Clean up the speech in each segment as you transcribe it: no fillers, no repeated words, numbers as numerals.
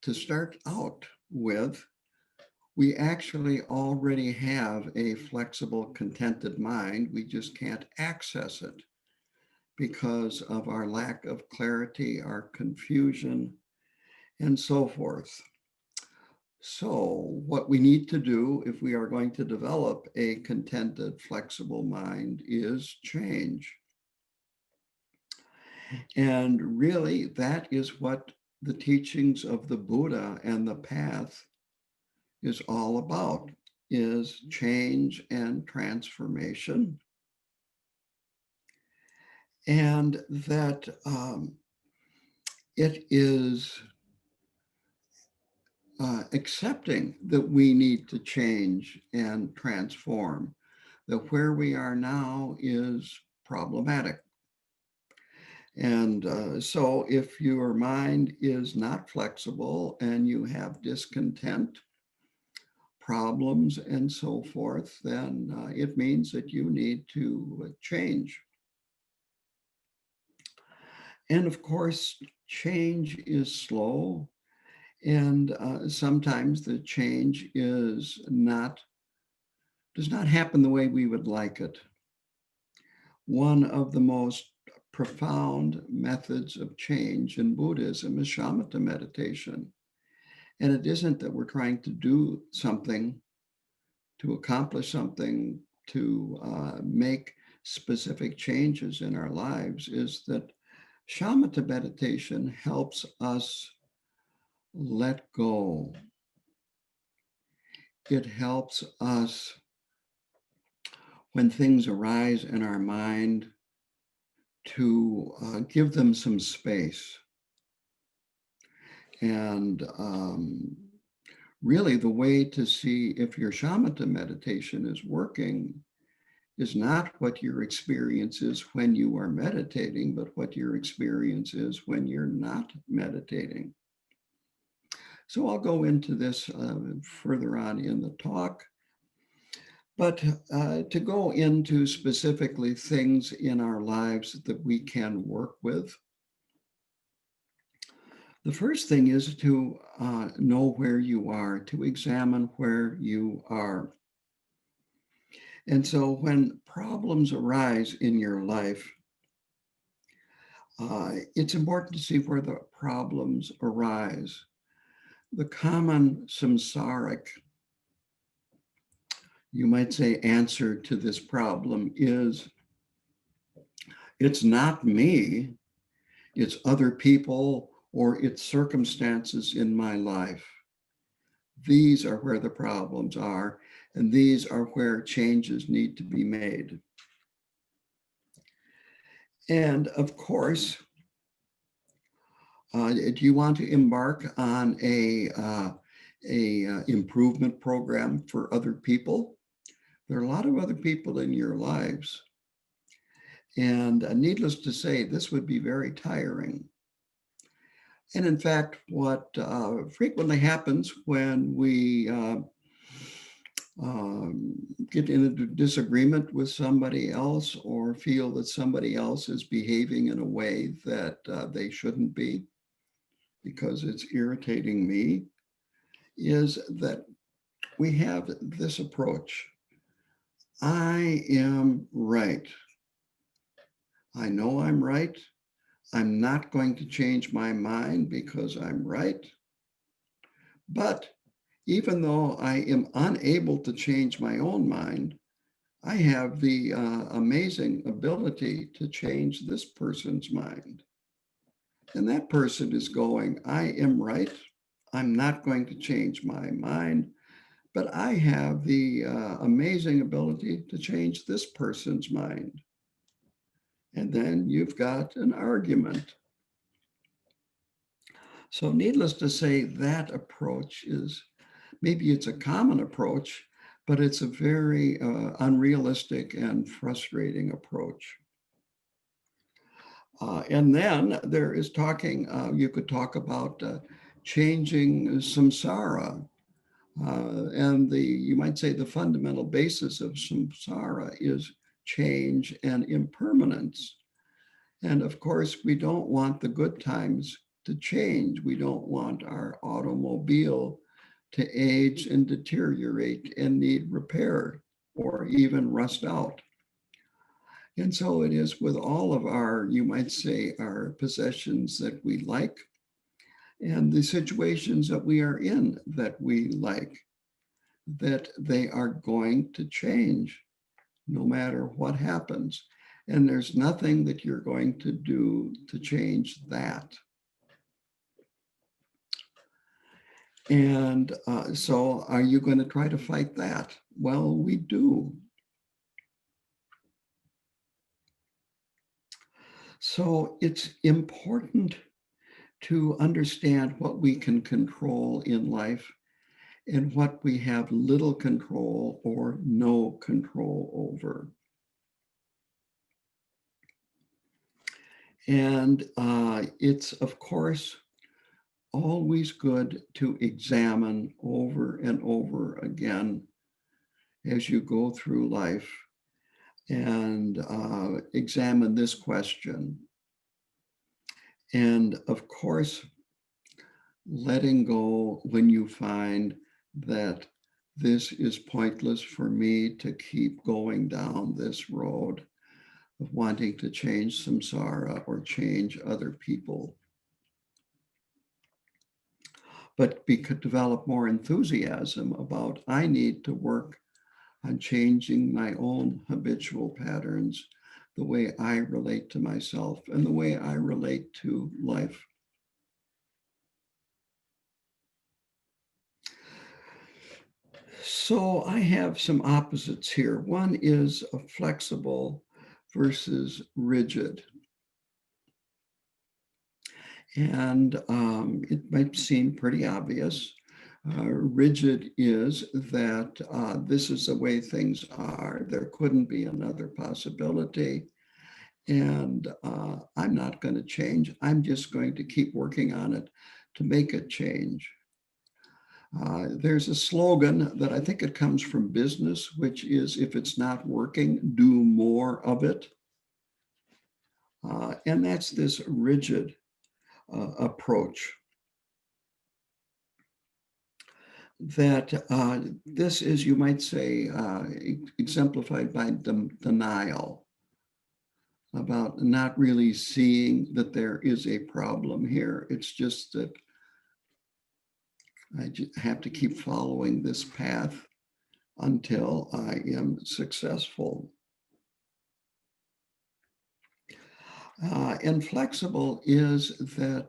to start out with, we actually already have a flexible, contented mind. We just can't access it because of our lack of clarity, our confusion, and so forth. So, what we need to do if we are going to develop a contented, flexible mind is change. And really, that is what the teachings of the Buddha and the path is all about, is change and transformation. And that it is accepting that we need to change and transform, that where we are now is problematic. And so if your mind is not flexible and you have discontent, problems, and so forth, then it means that you need to change. And of course, change is slow, and sometimes the change does not happen the way we would like it. One of the most profound methods of change in Buddhism is shamatha meditation. And it isn't that we're trying to do something, to accomplish something, to make specific changes in our lives, is that shamatha meditation helps us let go. It helps us when things arise in our mind to give them some space. And really, the way to see if your shamatha meditation is working is not what your experience is when you are meditating, but what your experience is when you're not meditating. So I'll go into this further on in the talk. But to go into specifically things in our lives that we can work with, the first thing is to know where you are, to examine where you are. And so when problems arise in your life, it's important to see where the problems arise. The common samsaric, you might say, answer to this problem is, it's not me, it's other people, or it's circumstances in my life. These are where the problems are, and these are where changes need to be made. And of course, do you want to embark on a improvement program for other people? There are a lot of other people in your lives. And needless to say, this would be very tiring. And in fact, what frequently happens when we get into disagreement with somebody else or feel that somebody else is behaving in a way that they shouldn't be because it's irritating me, is that we have this approach. I am right. I know I'm right. I'm not going to change my mind because I'm right. But even though I am unable to change my own mind, I have the amazing ability to change this person's mind. And that person is going, I am right. I'm not going to change my mind, but I have the amazing ability to change this person's mind. And then you've got an argument. So needless to say, that approach is, maybe it's a common approach, but it's a very unrealistic and frustrating approach. And then there is talking, you could talk about changing samsara. And you might say the fundamental basis of samsara is change and impermanence. And of course, we don't want the good times to change. We don't want our automobile to age and deteriorate and need repair or even rust out. And so it is with all of our, you might say, our possessions that we like and the situations that we are in that we like, that they are going to change no matter what happens. And there's nothing that you're going to do to change that. And so are you going to try to fight that? Well, we do. So it's important to understand what we can control in life and what we have little control or no control over. And it's, of course, always good to examine over and over again as you go through life and examine this question. And of course, letting go when you find that this is pointless for me to keep going down this road of wanting to change samsara or change other people. But we could develop more enthusiasm about I need to work on changing my own habitual patterns, the way I relate to myself and the way I relate to life. So I have some opposites here. One is a flexible versus rigid. And it might seem pretty obvious. Rigid is that this is the way things are. There couldn't be another possibility. And I'm not going to change. I'm just going to keep working on it to make it change. There's a slogan that I think it comes from business, which is if it's not working, do more of it. And that's this rigid approach. That this is, you might say, exemplified by denial, about not really seeing that there is a problem here. It's just that I have to keep following this path until I am successful. And flexible is that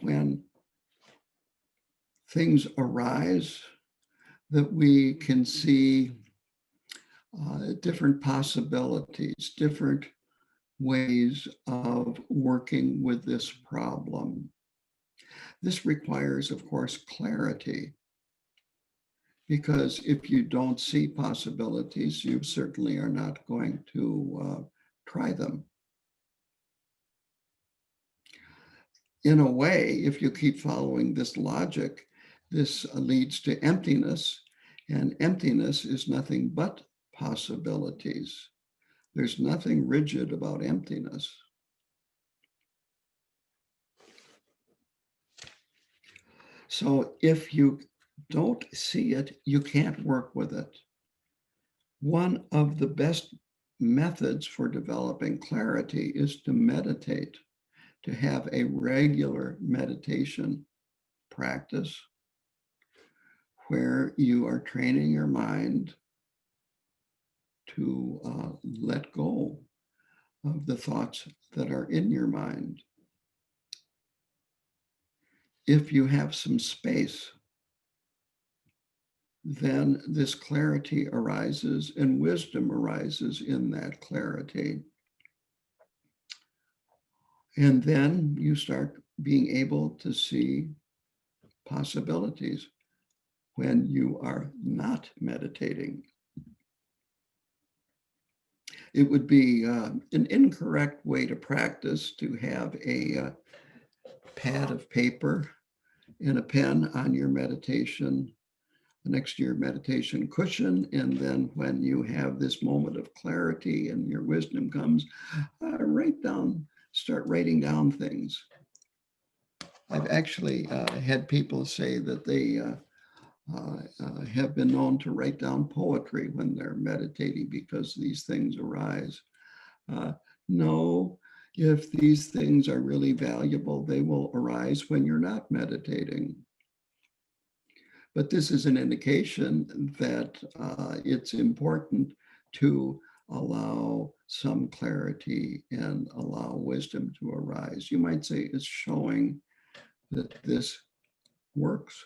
when things arise, that we can see different possibilities, different ways of working with this problem. This requires, of course, clarity, because if you don't see possibilities, you certainly are not going to try them. In a way, if you keep following this logic, this leads to emptiness, and emptiness is nothing but possibilities. There's nothing rigid about emptiness. So if you don't see it, you can't work with it. One of the best methods for developing clarity is to meditate, to have a regular meditation practice where you are training your mind to let go of the thoughts that are in your mind. If you have some space, then this clarity arises and wisdom arises in that clarity. And then you start being able to see possibilities when you are not meditating. It would be an incorrect way to practice to have a pad of paper and a pen on your meditation, next to your meditation cushion. And then when you have this moment of clarity and your wisdom comes, start writing down things. I've actually had people say that they have been known to write down poetry when they're meditating because these things arise. Uh, no, if these things are really valuable, they will arise when you're not meditating. But this is an indication that it's important to allow some clarity and allow wisdom to arise. You might say it's showing that this works.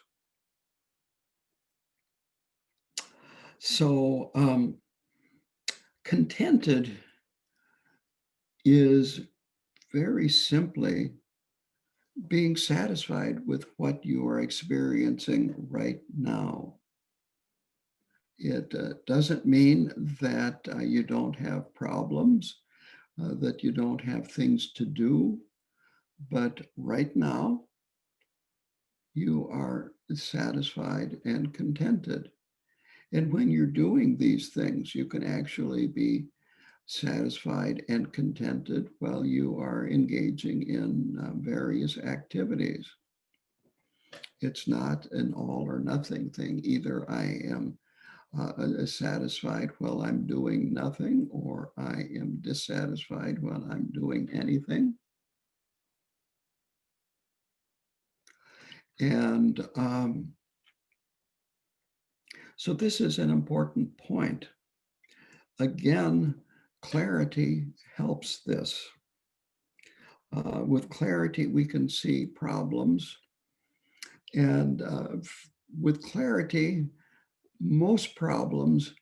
So contented is very simply being satisfied with what you are experiencing right now. It doesn't mean that you don't have problems, that you don't have things to do, but right now you are satisfied and contented. And when you're doing these things, you can actually be satisfied and contented while you are engaging in various activities. It's not an all or nothing thing. Either I am satisfied while I'm doing nothing, or I am dissatisfied while I'm doing anything. And so this is an important point. Again, clarity helps this. With clarity, we can see problems. And with clarity, most problems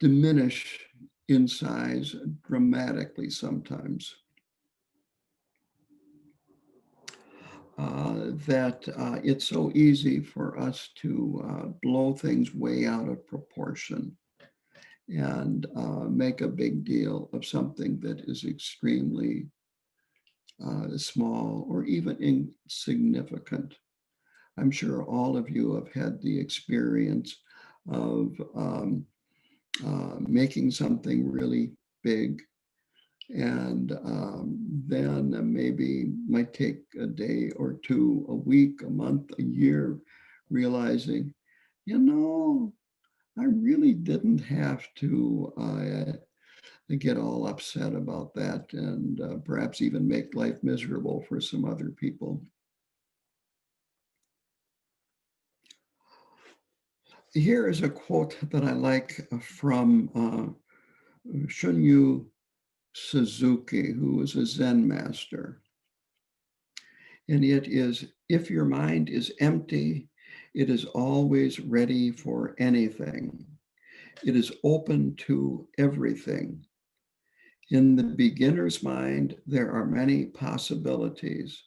diminish in size dramatically sometimes. That it's so easy for us to blow things way out of proportion and make a big deal of something that is extremely small or even insignificant. I'm sure all of you have had the experience of making something really big, and then maybe might take a day or two, a week, a month, a year, realizing, you know, I really didn't have to get all upset about that, and perhaps even make life miserable for some other people. Here is a quote that I like from Shunryu Suzuki, who was a Zen master. And it is, if your mind is empty, it is always ready for anything. It is open to everything. In the beginner's mind, there are many possibilities,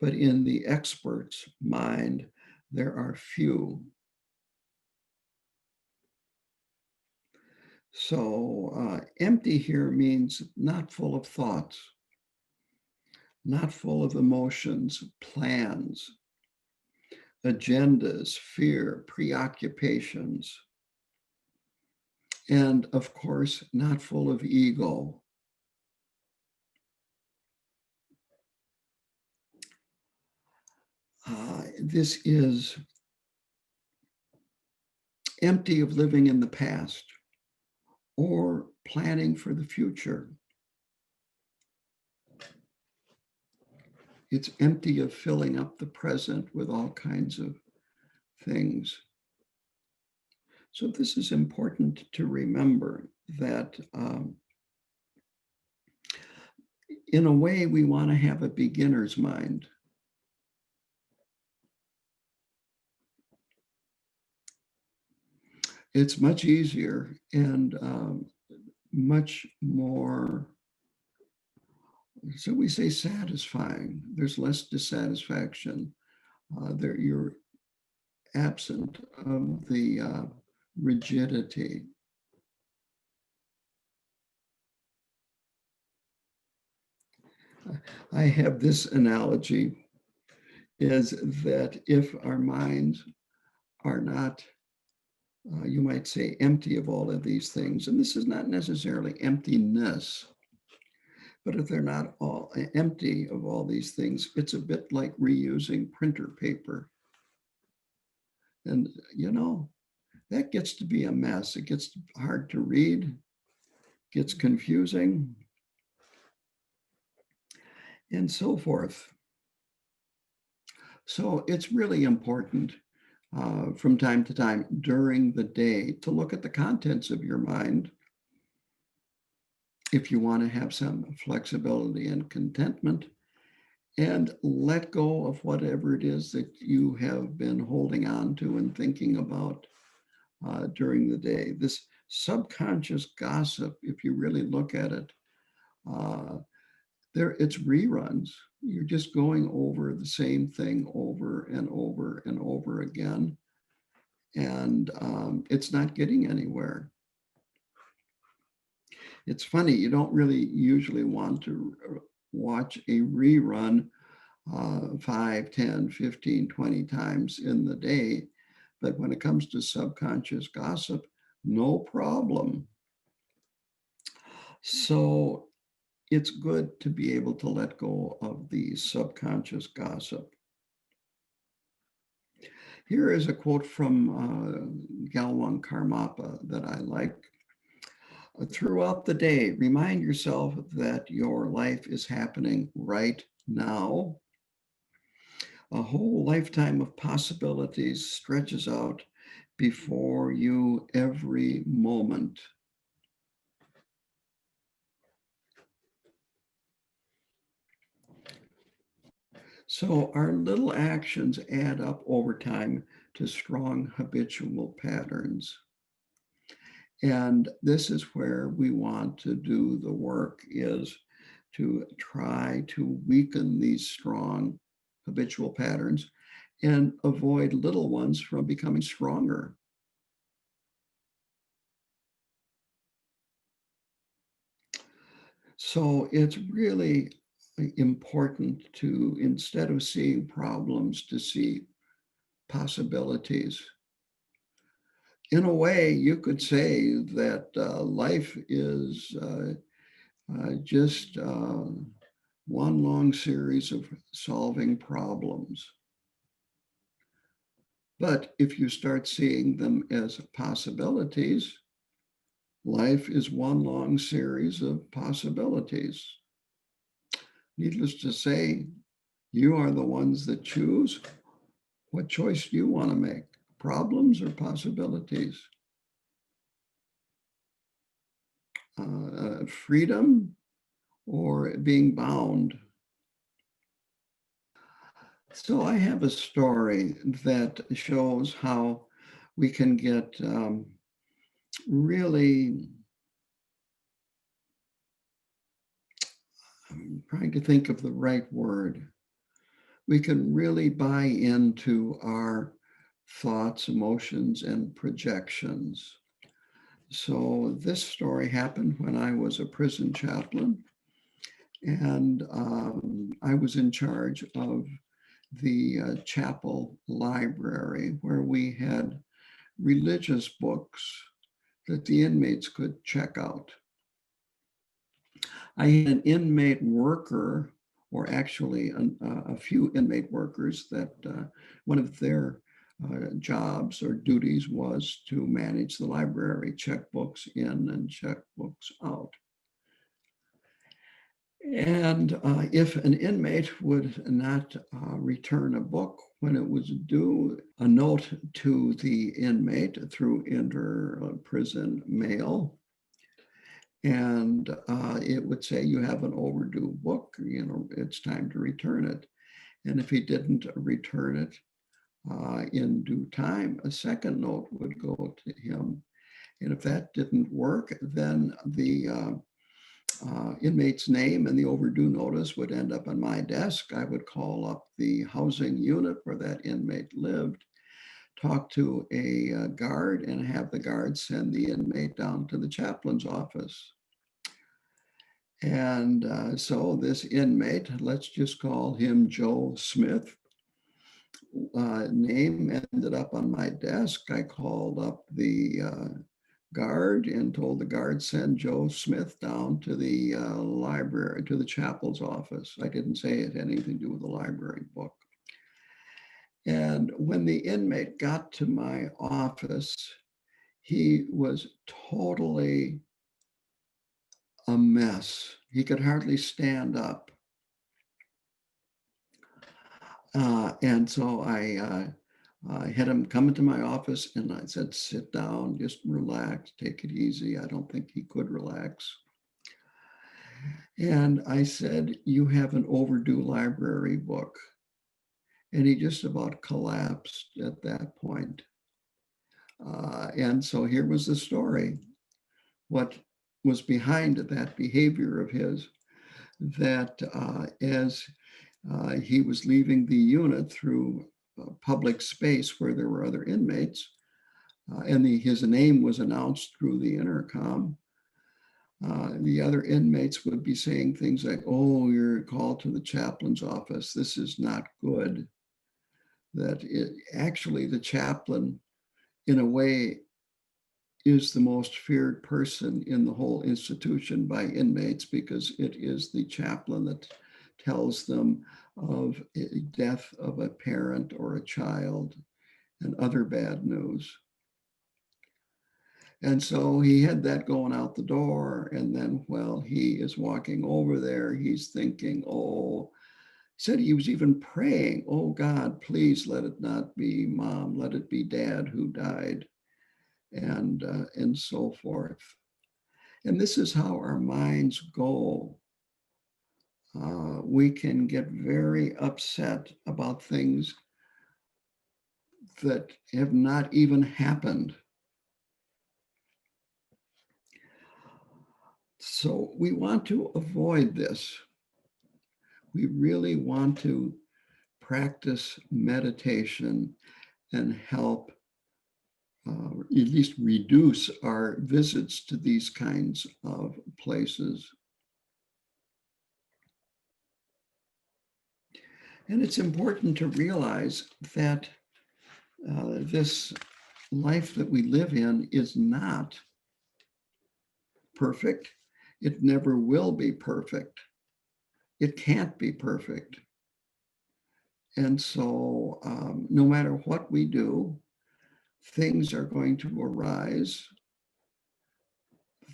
but in the expert's mind, there are few. So empty here means not full of thoughts, not full of emotions, plans, agendas, fear, preoccupations, and of course, not full of ego. This is empty of living in the past or planning for the future. It's empty of filling up the present with all kinds of things. So this is important to remember, that in a way, we want to have a beginner's mind. It's much easier and much more, so we say, satisfying. There's less dissatisfaction. You're absent of the rigidity. I have this analogy, is that if our minds are not, you might say, empty of all of these things, and this is not necessarily emptiness, But if they're not all empty of all these things, it's a bit like reusing printer paper. And, that gets to be a mess. It gets hard to read, gets confusing, and so forth. So it's really important from time to time during the day to look at the contents of your mind if you want to have some flexibility and contentment, and let go of whatever it is that you have been holding on to and thinking about during the day. This subconscious gossip, if you really look at it, uh, it's reruns. You're just going over the same thing over and over and over again, and it's not getting anywhere. It's funny, you don't really usually want to watch a rerun 5, 10, 15, 20 times in the day. But when it comes to subconscious gossip, no problem. So it's good to be able to let go of the subconscious gossip. Here is a quote from Galwang Karmapa that I like. Throughout the day, remind yourself that your life is happening right now. A whole lifetime of possibilities stretches out before you every moment. So our little actions add up over time to strong habitual patterns. And this is where we want to do the work, is to try to weaken these strong habitual patterns and avoid little ones from becoming stronger. So it's really important to, instead of seeing problems, to see possibilities. In a way, you could say that life is just one long series of solving problems. But if you start seeing them as possibilities, life is one long series of possibilities. Needless to say, you are the ones that choose. What choice do you want to make? Problems or possibilities? Freedom or being bound? So I have a story that shows how we can get really, I'm trying to think of the right word. We can really buy into our thoughts, emotions, and projections. So this story happened when I was a prison chaplain, and I was in charge of the chapel library, where we had religious books that the inmates could check out. I had an inmate worker, or actually a few inmate workers, that one of their jobs or duties was to manage the library, check books in and check books out. And if an inmate would not return a book when it was due, a note to the inmate through inter-prison mail, and it would say, you have an overdue book, it's time to return it. And if he didn't return it in due time, a second note would go to him. And if that didn't work, then the inmate's name and the overdue notice would end up on my desk. I would call up the housing unit where that inmate lived, talk to a guard, and have the guard send the inmate down to the chaplain's office. And so this inmate, let's just call him Joe Smith, name ended up on my desk. I called up the guard and told the guard, send Joe Smith down to the library, to the chaplain's office. I didn't say it had anything to do with the library book. And when the inmate got to my office, he was totally a mess. He could hardly stand up. And so I had him come into my office and I said, sit down, just relax, take it easy. I don't think he could relax. And I said, you have an overdue library book. And he just about collapsed at that point. And so here was the story. What was behind that behavior of his, that as he was leaving the unit through public space where there were other inmates, and his name was announced through the intercom, the other inmates would be saying things like, oh, you're called to the chaplain's office. This is not good. That actually the chaplain, in a way, is the most feared person in the whole institution by inmates, because it is the chaplain that tells them of a death of a parent or a child and other bad news. And so he had that going out the door. And then while he is walking over there, he's thinking, oh, he said he was even praying, oh God, please let it not be mom, let it be dad who died, and so forth. And this is how our minds go. We can get very upset about things that have not even happened. So we want to avoid this. We really want to practice meditation and help at least reduce our visits to these kinds of places. And it's important to realize that this life that we live in is not perfect. It never will be perfect. It can't be perfect. And so no matter what we do, things are going to arise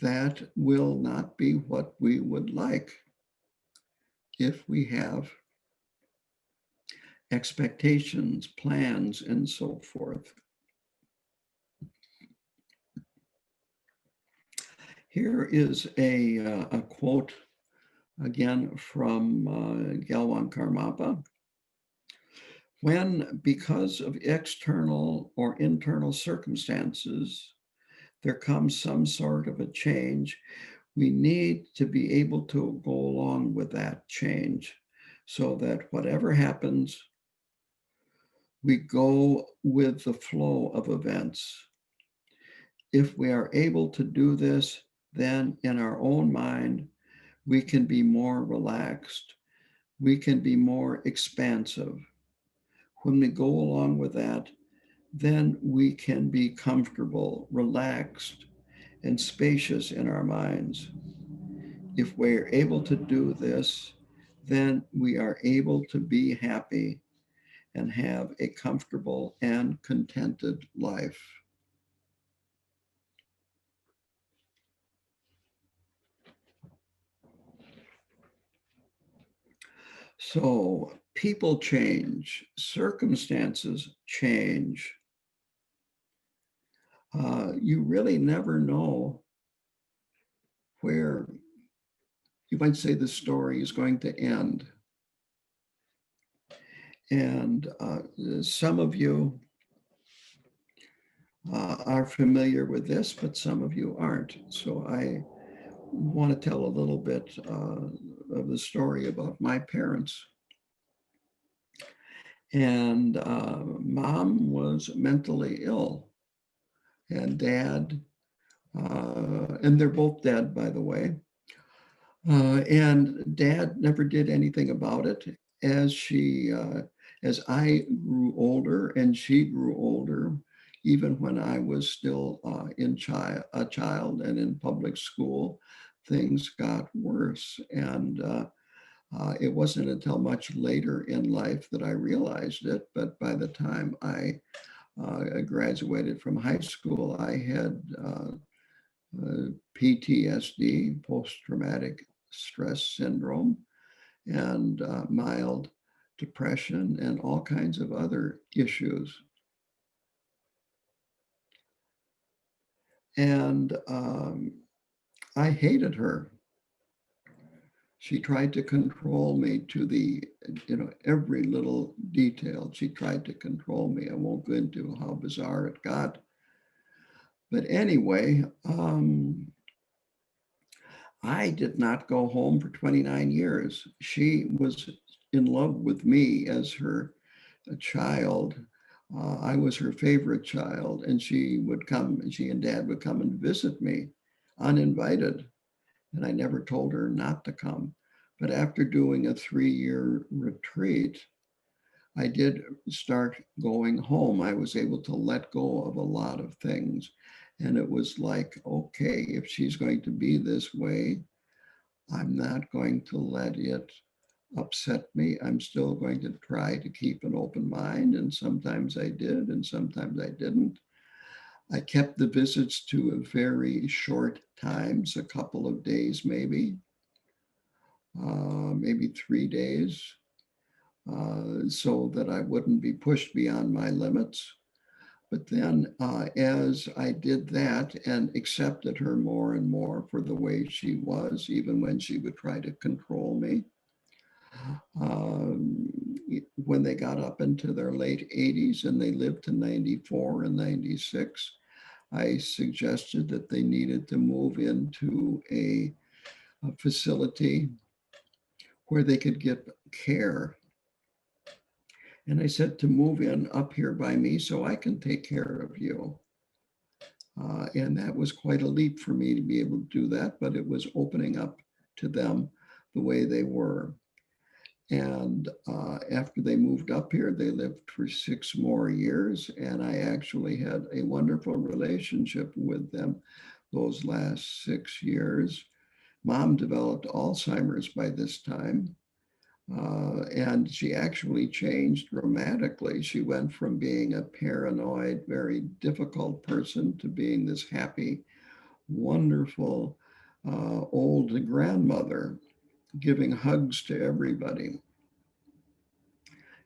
that will not be what we would like if we have expectations, plans, and so forth. Here is a quote again from Galwan Karmapa. When, because of external or internal circumstances, there comes some sort of a change, we need to be able to go along with that change so that whatever happens, we go with the flow of events. If we are able to do this, then in our own mind, we can be more relaxed. We can be more expansive. When we go along with that, then we can be comfortable, relaxed, and spacious in our minds. If we're able to do this, then we are able to be happy and have a comfortable and contented life. So people change, circumstances change. You really never know where, you might say, the story is going to end. And some of you are familiar with this, but some of you aren't. So I want to tell a little bit of the story about my parents. And mom was mentally ill, and dad, and they're both dead, by the way. And dad never did anything about it. As I grew older and she grew older, even when I was still a child and in public school, things got worse. And it wasn't until much later in life that I realized it. But by the time I graduated from high school, I had PTSD, post-traumatic stress syndrome, and mild depression and all kinds of other issues. And I hated her. She tried to control me to the, every little detail. She tried to control me. I won't go into how bizarre it got. But anyway, I did not go home for 29 years. She was in love with me as her child. I was her favorite child, and she and Dad would come and visit me uninvited. And I never told her not to come. But after doing a 3-year retreat, I did start going home. I was able to let go of a lot of things. And it was like, okay, if she's going to be this way, I'm not going to let it upset me. I'm still going to try to keep an open mind. And sometimes I did, and sometimes I didn't. I kept the visits to very short times, a couple of days, maybe 3 days, so that I wouldn't be pushed beyond my limits. But then, as I did that and accepted her more and more for the way she was, even when she would try to control me, um, when they got up into their late 80s and they lived to 94 and 96, I suggested that they needed to move into a facility where they could get care. And I said to move in up here by me so I can take care of you. And that was quite a leap for me to be able to do that, but it was opening up to them the way they were. And after they moved up here, they lived for 6 more years. And I actually had a wonderful relationship with them those last 6 years. Mom developed Alzheimer's by this time. And she actually changed dramatically. She went from being a paranoid, very difficult person to being this happy, wonderful old grandmother, giving hugs to everybody.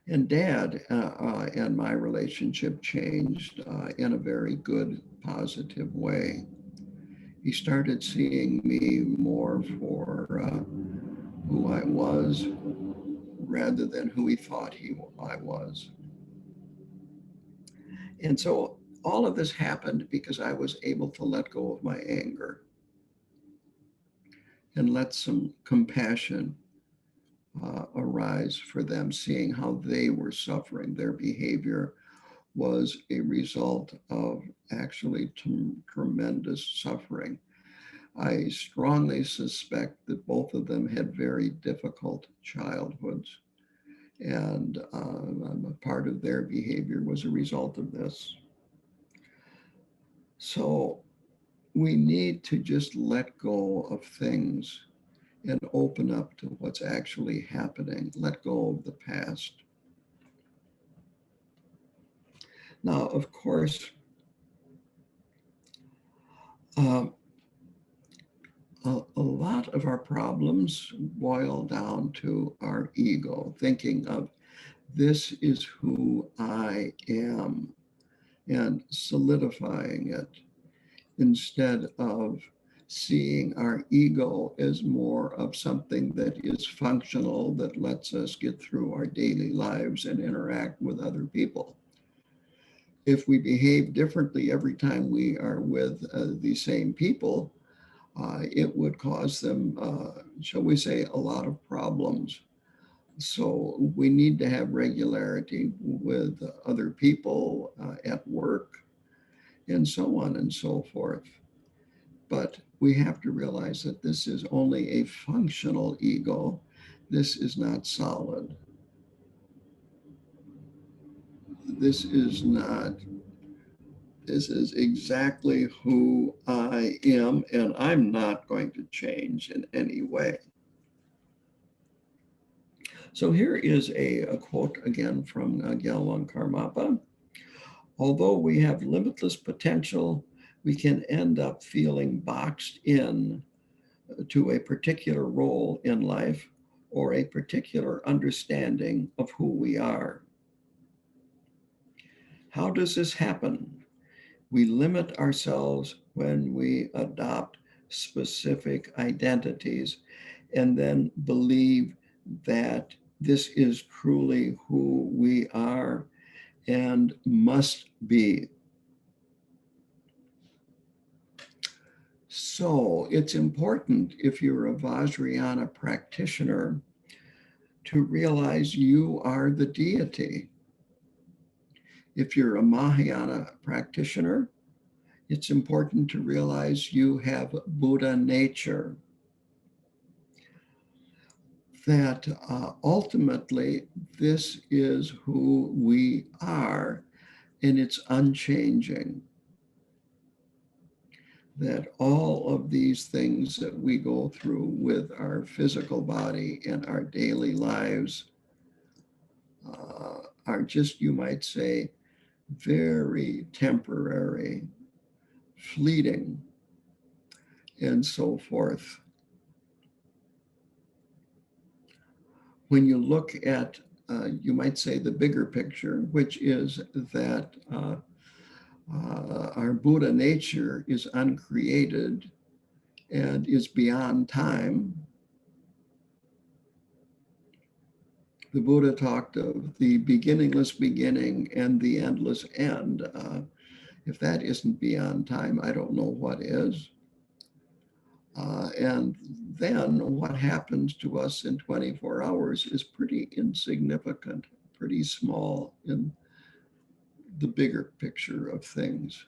And Dad and my relationship changed in a very good, positive way. He started seeing me more for who I was rather than who he thought I was. And so all of this happened because I was able to let go of my anger and let some compassion arise for them, seeing how they were suffering. Their behavior was a result of actually tremendous suffering. I strongly suspect that both of them had very difficult childhoods, and a part of their behavior was a result of this. So we need to just let go of things and open up to what's actually happening, let go of the past. Now, of course, uh, a lot of our problems boil down to our ego, thinking of this is who I am and solidifying it instead of seeing our ego as more of something that is functional, that lets us get through our daily lives and interact with other people. If we behave differently every time we are with the same people, it would cause them, shall we say, a lot of problems. So we need to have regularity with other people at work and so on and so forth. But we have to realize that this is only a functional ego. This is not solid. This is not This is exactly who I am, and I'm not going to change in any way. So here is a quote again from Gyalwang Karmapa. Although we have limitless potential, we can end up feeling boxed in to a particular role in life or a particular understanding of who we are. How does this happen? We limit ourselves when we adopt specific identities and then believe that this is truly who we are and must be. So it's important, if you're a Vajrayana practitioner, to realize you are the deity. If you're a Mahayana practitioner, it's important to realize you have Buddha nature. That ultimately this is who we are, and it's unchanging. That all of these things that we go through with our physical body and our daily lives are just, you might say, very temporary, fleeting, and so forth. When you look at, you might say, the bigger picture, which is that our Buddha nature is uncreated and is beyond time. The Buddha talked of the beginningless beginning and the endless end. If that isn't beyond time, I don't know what is. And then what happens to us in 24 hours is pretty insignificant, pretty small in the bigger picture of things.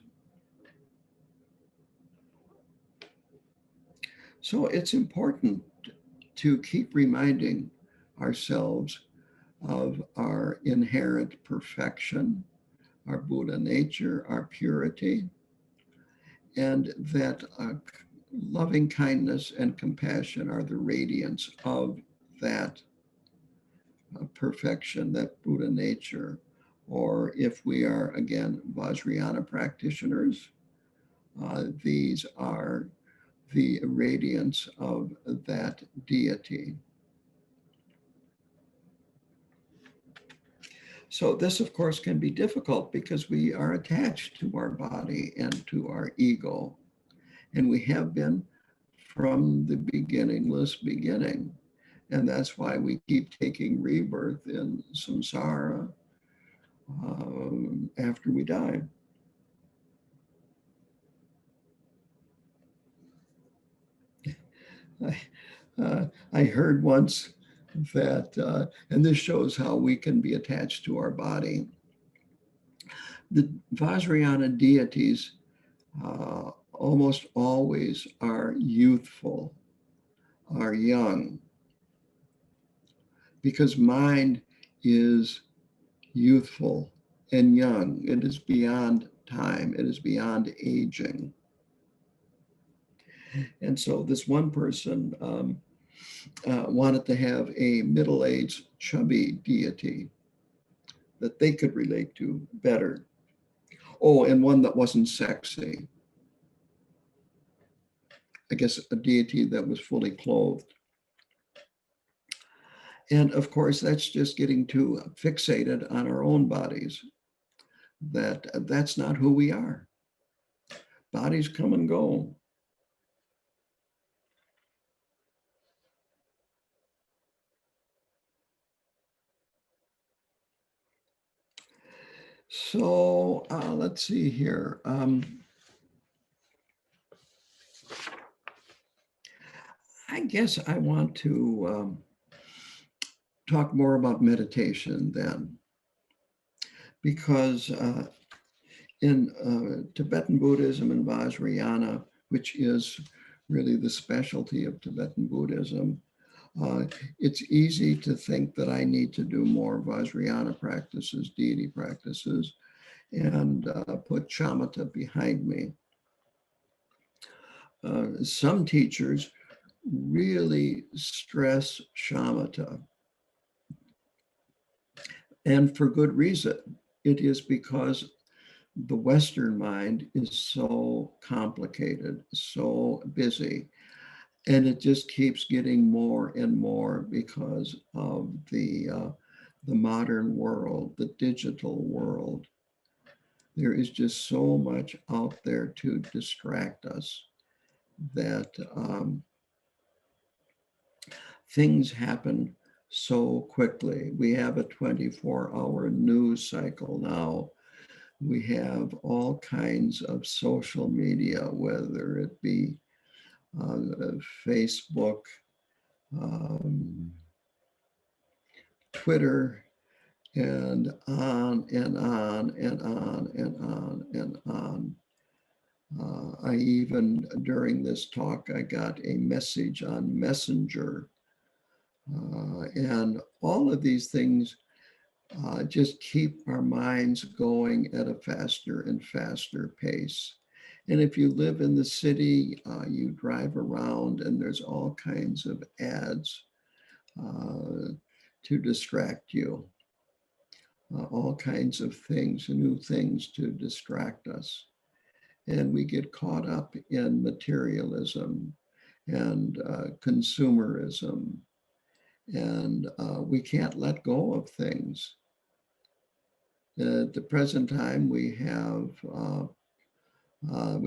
So it's important to keep reminding ourselves of our inherent perfection, our Buddha nature, our purity, and that loving kindness and compassion are the radiance of that perfection, that Buddha nature. Or if we are, again, Vajrayana practitioners, these are the radiance of that deity. So this, of course, can be difficult because we are attached to our body and to our ego. And we have been from the beginningless beginning. And that's why we keep taking rebirth in samsara after we die. I heard once that, and this shows how we can be attached to our body. The Vajrayana deities almost always are youthful, are young, because mind is youthful and young. It is beyond time. It is beyond aging. And so this one person wanted to have a middle-aged, chubby deity that they could relate to better. Oh, and one that wasn't sexy. I guess a deity that was fully clothed. And of course, that's just getting too fixated on our own bodies. That's not who we are. Bodies come and go. So let's see here. I guess I want to talk more about meditation then, because in Tibetan Buddhism and Vajrayana, which is really the specialty of Tibetan Buddhism, it's easy to think that I need to do more Vajrayana practices, deity practices, and put shamatha behind me. Some teachers really stress shamatha, and for good reason. It is because the Western mind is so complicated, so busy, and it just keeps getting more and more because of the modern world, the digital world. There is just so much out there to distract us that things happen so quickly. We have a 24-hour news cycle now. We have all kinds of social media, whether it be Facebook, um, Twitter, and on and on and on and on and on. I even, during this talk, I got a message on Messenger. And all of these things just keep our minds going at a faster and faster pace. And if you live in the city, you drive around and there's all kinds of ads to distract you, all kinds of things, new things to distract us. And we get caught up in materialism and consumerism, and we can't let go of things. At the present time, we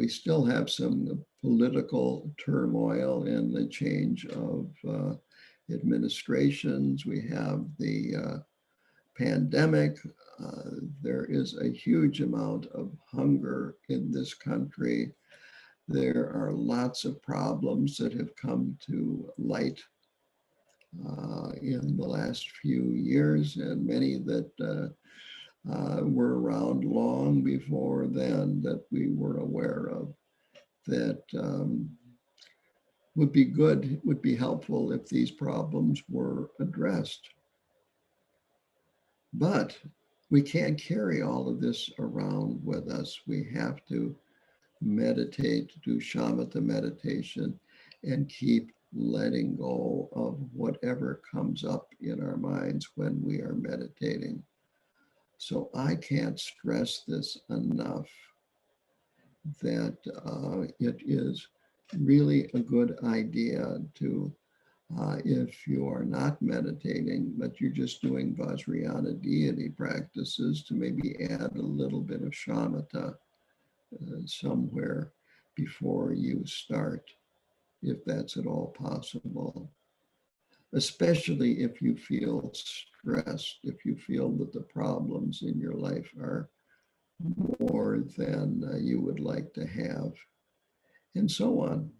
still have some political turmoil in the change of administrations. We have the pandemic. There is a huge amount of hunger in this country. There are lots of problems that have come to light in the last few years, and many that were around long before then that we were aware of, that would be good, would be helpful if these problems were addressed. But we can't carry all of this around with us. We have to meditate, do shamatha meditation, and keep letting go of whatever comes up in our minds when we are meditating. So I can't stress this enough, that it is really a good idea to, if you are not meditating, but you're just doing Vajrayana deity practices, to maybe add a little bit of shamatha somewhere before you start, if that's at all possible. Especially if you feel stressed, if you feel that the problems in your life are more than you would like to have, and so on.